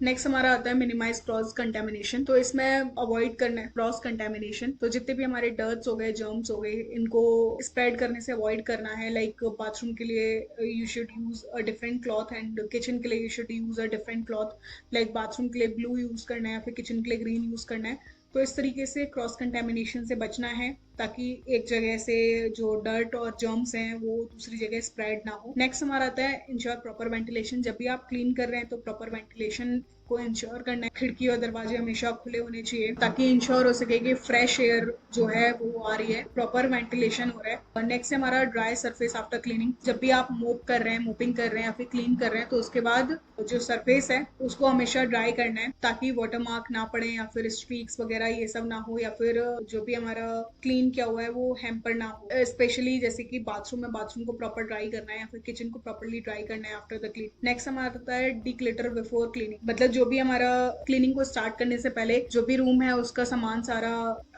Next हमारा आता है मिनिमाइज क्रॉस कंटेमिनेशन। तो इसमें अवॉइड करना है क्रॉस कंटेमिनेशन। तो जितने भी हमारे डर्ट्स हो गए, जर्म्स हो गए, इनको स्प्रेड करने से अवॉइड करना है। लाइक बाथरूम के लिए you should use a different cloth and kitchen के लिए you should use a different cloth. Like bathroom के लिए ब्लू यूज करना है, फिर किचन के लिए ग्रीन यूज करना है। तो इस तरीके से क्रॉस कंटेमिनेशन से बचना है, ताकि एक जगह से जो डर्ट और जर्म्स हैं वो दूसरी जगह स्प्रेड ना हो। नेक्स्ट हमारा आता है इंश्योर प्रॉपर वेंटिलेशन। जब भी आप क्लीन कर रहे हैं तो प्रॉपर वेंटिलेशन को इंश्योर करना है। खिड़की और दरवाजे हमेशा खुले होने चाहिए, ताकि इंश्योर हो सके कि फ्रेश एयर जो है वो आ रही है, प्रॉपर वेंटिलेशन हो रहा है। और नेक्स्ट है हमारा ड्राई सरफेस आफ्टर क्लीनिंग। जब भी आप मोप कर रहे हैं, मोपिंग कर रहे हैं या फिर क्लीन कर रहे हैं, तो उसके बाद जो सरफेस है उसको हमेशा ड्राई करना है, ताकि वाटर मार्क ना पड़े या फिर स्ट्रीक्स वगैरह ये सब ना हो, या फिर जो भी हमारा क्लीन किया हुआ है वो हैम्पर ना हो। स्पेशली जैसे कि बाथरूम में, बाथरूम को प्रॉपर ड्राई करना है या फिर किचन को प्रॉपरली ड्राई करना है आफ्टर द क्लीन। नेक्स्ट हमारा आता है डिक्लिटर बिफोर क्लीनिंग। मतलब जो भी हमारा क्लीनिंग को स्टार्ट करने से पहले जो भी रूम है उसका सामान सारा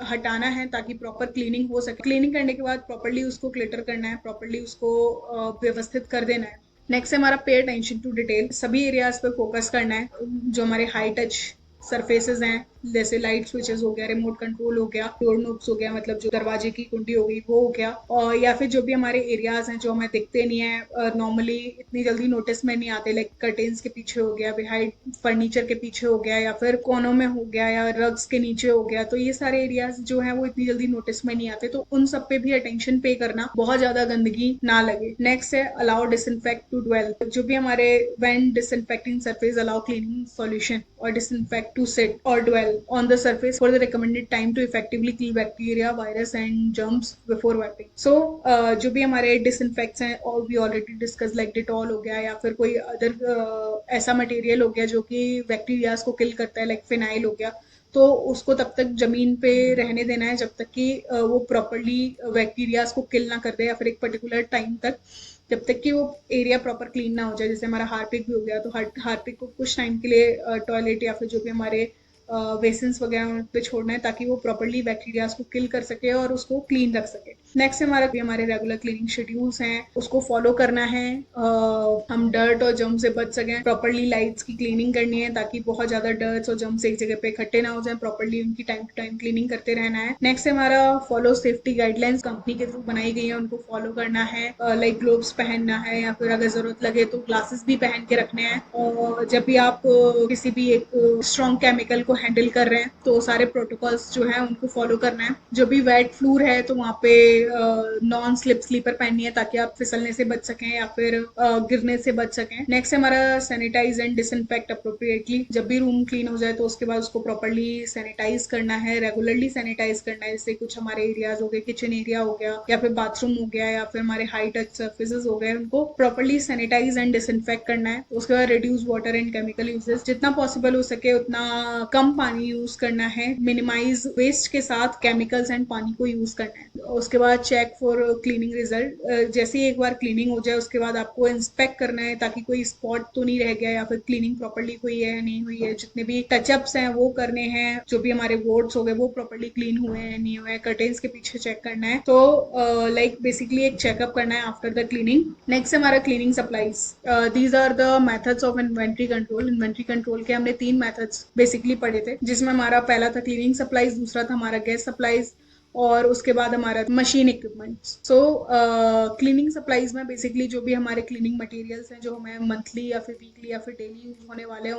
हटाना है, ताकि प्रॉपर क्लीनिंग हो सके। क्लीनिंग करने के बाद प्रॉपरली उसको क्लिटर करना है, प्रॉपरली उसको व्यवस्थित कर देना है। नेक्स्ट है हमारा पे अटेंशन टू डिटेल। सभी एरियाज पे फोकस करना है। जो हमारे हाई टच सरफेसेस हैं, जैसे लाइट स्विचेस हो गया, रिमोट कंट्रोल हो गया, डोर नोब्स हो गया, मतलब जो दरवाजे की कुंडी हो गई वो हो गया, और या फिर जो भी हमारे एरियाज हैं जो हमें दिखते नहीं है, नॉर्मली इतनी जल्दी नोटिस में नहीं आते, लाइक कर्टेन्स के पीछे हो गया, बिहाइंड फर्नीचर के पीछे हो गया, या फिर कोनों में हो गया, या रग्स के नीचे हो गया। तो ये सारे एरियाज जो है वो इतनी जल्दी नोटिस में नहीं आते, तो उन सब पे भी अटेंशन पे करना, बहुत ज्यादा गंदगी ना लगे। नेक्स्ट है अलाउ डिसइंफेक्ट टू ड्वेल। जो भी हमारे when disinfecting surface allow cleaning solution और disinfect to sit or dwell on the surface for the recommended time to effectively kill bacteria, virus and germs before wiping. So जो भी हमारे disinfects हैं, और we already discussed like Dettol हो गया, या फिर कोई अदर ऐसा मटेरियल हो गया जो कि बैक्टीरियाज को किल करता है, लाइक फिनाइल हो गया, तो उसको तब तक जमीन पे रहने देना है जब तक कि वो प्रॉपरली बैक्टीरियाज को किल ना कर दे, या फिर एक पर्टिकुलर टाइम तक, जब तक कि वो एरिया प्रॉपर क्लीन ना हो जाए। जैसे हमारा हार्पिक भी हो गया, तो हार्पिक को कुछ टाइम के लिए टॉयलेट या फिर जो भी हमारे बेसिन्स वगैरह उन पे छोड़ना है, ताकि वो प्रॉपरली बैक्टीरियाज को किल कर सके और उसको क्लीन रख सके। नेक्स्ट हमारे रेगुलर क्लीनिंग शेड्यूल्स हैं, उसको फॉलो करना है। हम डर्ट और जर्म से बच सकें। प्रॉपरली लाइट्स की क्लीनिंग करनी है, ताकि बहुत ज्यादा डर्ट्स और जर्म्स एक जगह पे इकट्ठे ना हो जाए। प्रॉपरली उनकी टाइम टू टाइम क्लीनिंग करते रहना है। नेक्स्ट हमारा फॉलो सेफ्टी गाइडलाइंस, कंपनी के थ्रू बनाई गई है, उनको फॉलो करना है। लाइक ग्लोव्स पहनना है, या फिर अगर जरूरत लगे तो ग्लासेस भी पहन के रखने हैं। और जब भी आप किसी भी एक स्ट्रॉन्ग केमिकल को हैंडल कर रहे हैं, तो सारे प्रोटोकॉल्स जो है उनको फॉलो करना है। जो भी वेट फ्लोर है तो वहाँ पे नॉन स्लिप स्लीपर पहननी है, ताकि आप फिसलने से बच सकें या फिर गिरने से बच सकें। नेक्स्ट हमारा सैनिटाइज एंड डिसइंफेक्ट अप्रोप्रिएटली। जब भी रूम क्लीन हो जाए तो उसके बाद उसको प्रॉपरली सैनिटाइज करना है, रेगुलरली सैनिटाइज करना है। जैसे कुछ हमारे एरियाज हो गए, किचन एरिया हो गया, या फिर बाथरूम हो गया, या फिर हमारे हाई टच सर्फेसेस हो गए, उनको प्रॉपरली सैनिटाइज एंड डिसइंफेक्ट करना है। उसके बाद reduce water and chemical uses. जितना पॉसिबल हो सके उतना कम पानी यूज करना है। मिनिमाइज वेस्ट के साथ केमिकल्स एंड पानी को यूज करना है। उसके बाद चेक फॉर क्लीनिंग रिजल्ट। जैसे ही एक बार क्लीनिंग हो जाए उसके बाद आपको इंस्पेक्ट करना है, ताकि कोई स्पॉट तो नहीं रह गया, या फिर क्लीनिंग प्रॉपरली हुई है या नहीं हुई है। जितने भी टचअप्स हैं वो करने हैं। जो भी हमारे बोर्ड्स हो गए वो प्रॉपरली क्लीन हुए हैं नहीं हुए हैं। कर्टेन्स के पीछे चेक करना है। तो लाइक बेसिकली एक चेकअप करना है आफ्टर द क्लीनिंग। नेक्स्ट हमारा cleaning supplies. These are the methods of inventory control. Inventory control के हमने 3 मेथड्स बेसिकली पढ़े थे, जिसमें हमारा पहला था क्लीनिंग सप्लाईज, दूसरा था हमारा गैस सप्लाईज, और उसके बाद हमारा मशीन इक्विपमेंट। सो क्लीनिंग सप्लाईज में बेसिकली जो भी हमारे क्लीनिंग मटेरियल्स हैं जो हमें मंथली या फिर वीकली या फिर डेली यूज होने वाले हैं,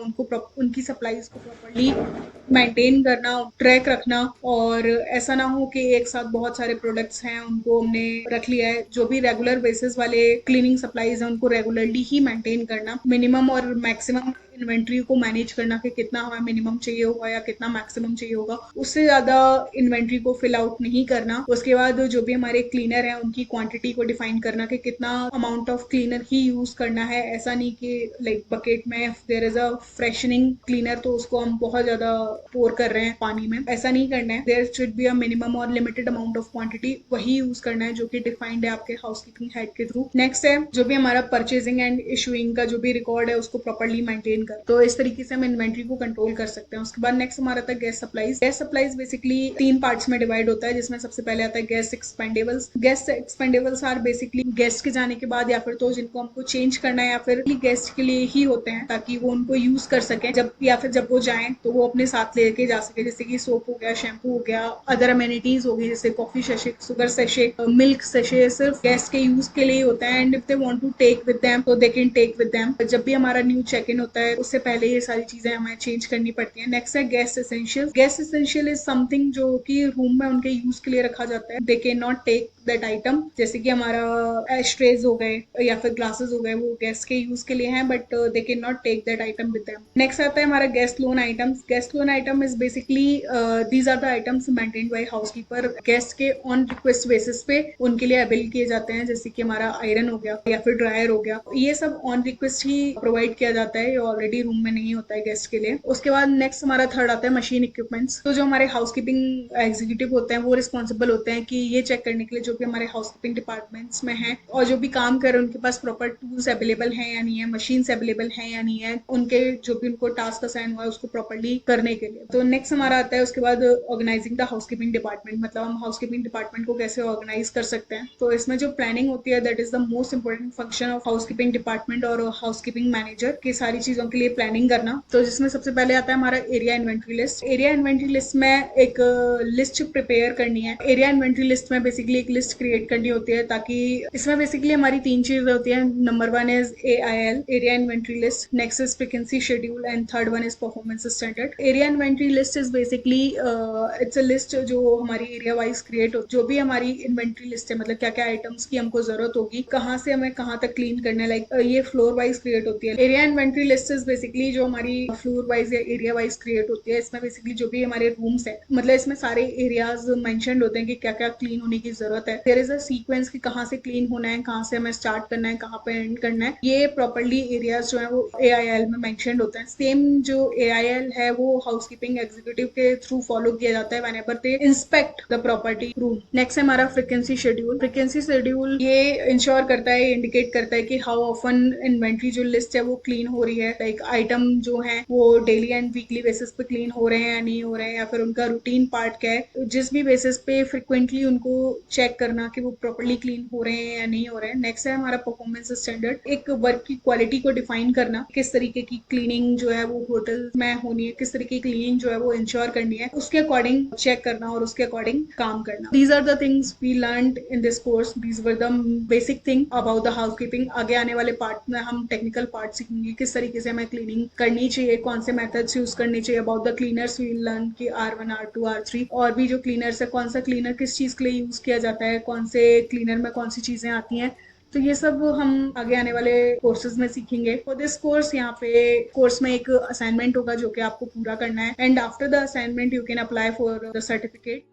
उनकी सप्लाईज को प्रॉपरली मेंटेन करना, ट्रैक रखना, और ऐसा ना हो कि एक साथ बहुत सारे प्रोडक्ट्स हैं उनको हमने रख लिया है। जो भी रेगुलर बेसिस वाले क्लीनिंग सप्लाईज हैं उनको रेगुलरली ही मेंटेन करना। मिनिमम और मैक्सिमम इन्वेंट्री को मैनेज करना कि कितना हमें मिनिमम चाहिए होगा या कितना मैक्सिमम चाहिए होगा, उससे ज्यादा इन्वेंट्री को फिल आउट नहीं करना। उसके बाद जो भी हमारे क्लीनर हैं उनकी क्वांटिटी को डिफाइन करना कि कितना अमाउंट ऑफ क्लीनर ही यूज करना है। ऐसा नहीं कि लाइक बकेट में there is a freshening cleaner तो उसको हम बहुत ज्यादा पोर कर रहे हैं पानी में, ऐसा नहीं करना है। There should be a minimum और लिमिटेड अमाउंट ऑफ क्वांटिटी, वही यूज करना है जो कि डिफाइंड है आपके हाउसकीपिंग हेड के थ्रू। नेक्स्ट है जो भी हमारा परचेजिंग एंड इशूइंग का जो भी रिकॉर्ड है उसको प्रॉपरली मेंटेन कर। तो इस तरीके से हम इन्वेंट्री को कंट्रोल कर सकते हैं। उसके बाद नेक्स्ट हमारा था guest supplies. Guest supplies basically 3 parts में डिवाइड होता है, जिसमें सबसे पहले आता है guest expendables. Guest expendables are basically guest के जाने के बाद या फिर तो जिनको हमको चेंज करना है या फिर गेस्ट के लिए ही होते हैं, ताकि वो उनको यूज कर सके जब या फिर जब वो जाएं तो वो अपने साथ लेके जा सके। जैसे कि सोप हो गया, शैम्पू हो गया, अदर अमेनिटीज हो गई जैसे coffee sachet, sugar sachet, milk sachet, सिर्फ गेस्ट के यूज के लिए होता है। And if they want to take with them तो they can take with them. जब भी हमारा न्यू चेक इन होता है उससे पहले ये सारी चीजें हमें चेंज करनी पड़ती है। नेक्स्ट है guest essential. Guest essential is something जो कि रूम में उनके यूज के लिए रखा जाता है। They can not take that item. जैसे कि हमारा एशट्रेज हो गए या फिर ग्लासेस हो गए, वो गेस्ट के यूज के लिए हैं, but they can not take that item with them. Next आता है हमारा guest loan items. Guest loan item is basically these are the items maintained by housekeeper. Guest के ऑन रिक्वेस्ट बेसिस पे उनके लिए अवेल किए जाते हैं, जैसे कि हमारा आयरन हो गया या फिर ड्रायर हो गया। ये सब ऑन रिक्वेस्ट ही प्रोवाइड किया जाता है, ये ऑलरेडी रूम में नहीं होता है गेस्ट के लिए। उसके बाद नेक्स्ट हमारा थर्ड आता है मशीन इक्विपमेंट्स। तो जो हमारे हाउसकीपिंग एग्जीक्यूटिव होते हैं वो रिस्पॉन्सिबल होते हैं कि ये चेक करने के लिए जो भी हमारे हाउसकीपिंग डिपार्टमेंट्स में हैं और जो भी काम कर रहे हैं उनके पास प्रॉपर टूल्स अवेलेबल हैं या नहीं है, मशीन्स अवेलेबल हैं या नहीं है, उनके जो भी उनको टास्क असाइन हुआ है उसको प्रॉपर्ली करने के लिए। तो नेक्स्ट हमारा आता है उसके बाद ऑर्गेनाइजिंग द हाउसकीपिंग डिपार्टमेंट। मतलब हम हाउसकीपिंग डिपार्टमेंट को कैसे ऑर्गेनाइज कर सकते हैं। तो इसमें जो प्लानिंग होती है that is the most important function of housekeeping department और हाउसकीपिंग मैनेजर की सारी चीजों के लिए प्लानिंग करना। तो जिसमें सबसे पहले आता है हमारा area inventory list. Area inventory list में एक लिस्ट प्रिपेयर करनी है। एरिया इन्वेंट्री लिस्ट में बेसिकली एक लिस्ट क्रिएट करनी होती है, ताकि इसमें बेसिकली हमारी 3 चीजें होती है। Number 1 is AIL, area inventory list, next is frequency schedule and third one is performance standard. Area inventory list is basically it's a list जो हमारी एरिया वाइज क्रिएट हो, जो भी हमारी इन्वेंट्री लिस्ट है, मतलब क्या क्या आइटम्स की हमको जरूरत होगी, कहाँ से हमें कहाँ तक क्लीन करना है, लाइक ये फ्लोर वाइज क्रिएट होती है। Area inventory list is basically जो हमारी फ्लोर वाइज या एरिया वाइज क्रिएट होती है। इसमें बेसिकली जो भी हमारे रूम्स है, मतलब इसमें सारे एरियाज मेंशन्ड होते हैं कि क्या क्या क्लीन होने की जरूरत है। देयर इज अ सीक्वेंस कि कहाँ से क्लीन होना है, कहाँ से हमें स्टार्ट करना है, कहाँ पे एंड करना है। ये प्रॉपर्ली एरियाज जो है वो AIL में मेंशन्ड होते हैं। सेम जो AIL है वो हाउसकीपिंग एग्जीक्यूटिव के थ्रू फॉलो किया जाता है whenever they inspect the property room. Next है हमारा फ्रीक्वेंसी शेड्यूल। फ्रीक्वेंसी शेड्यूल ये इंश्योर करता है, इंडिकेट करता है कि हाउ ऑफन इन्वेंट्री जो लिस्ट है वो क्लीन हो रही है। लाइक आइटम जो है वो डेली एंड वीकली बेसिस पे क्लीन हो रहे हैं या नहीं हो रहे हैं, या फिर उनका रूटीन पार्ट क्या है। जिस भी बेसिस पे फ्रिक्वेंटली उनको चेक करना कि वो प्रॉपर्ली क्लीन हो रहे हैं या नहीं हो रहे हैं। नेक्स्ट है हमारा परफॉर्मेंस स्टैंडर्ड। एक वर्क की क्वालिटी को डिफाइन करना, किस तरीके की क्लीनिंग जो है वो होटल में होनी है, किस तरीके की क्लीनिंग जो है वो इंश्योर करनी है, उसके अकॉर्डिंग चेक करना और उसके अकॉर्डिंग काम करना। These are the things we learned in this course. These were the basic thing about the housekeeping. आगे आने वाले पार्ट में हम टेक्निकल पार्ट सीखेंगे, किस तरीके से हमें क्लीनिंग करनी चाहिए, कौन से मेथड्स यूज करनी चाहिए। About the cleaners we learn कि R1, R2, R3 और भी जो क्लीनर्स है, कौन सा क्लीनर किस चीज के लिए यूज किया जाता है, कौन से क्लीनर में कौन सी चीजें आती हैं। तो ये सब हम आगे आने वाले कोर्सेज में सीखेंगे। फॉर दिस कोर्स यहाँ पे कोर्स में एक असाइनमेंट होगा जो कि आपको पूरा करना है, and after the assignment you can apply for the certificate.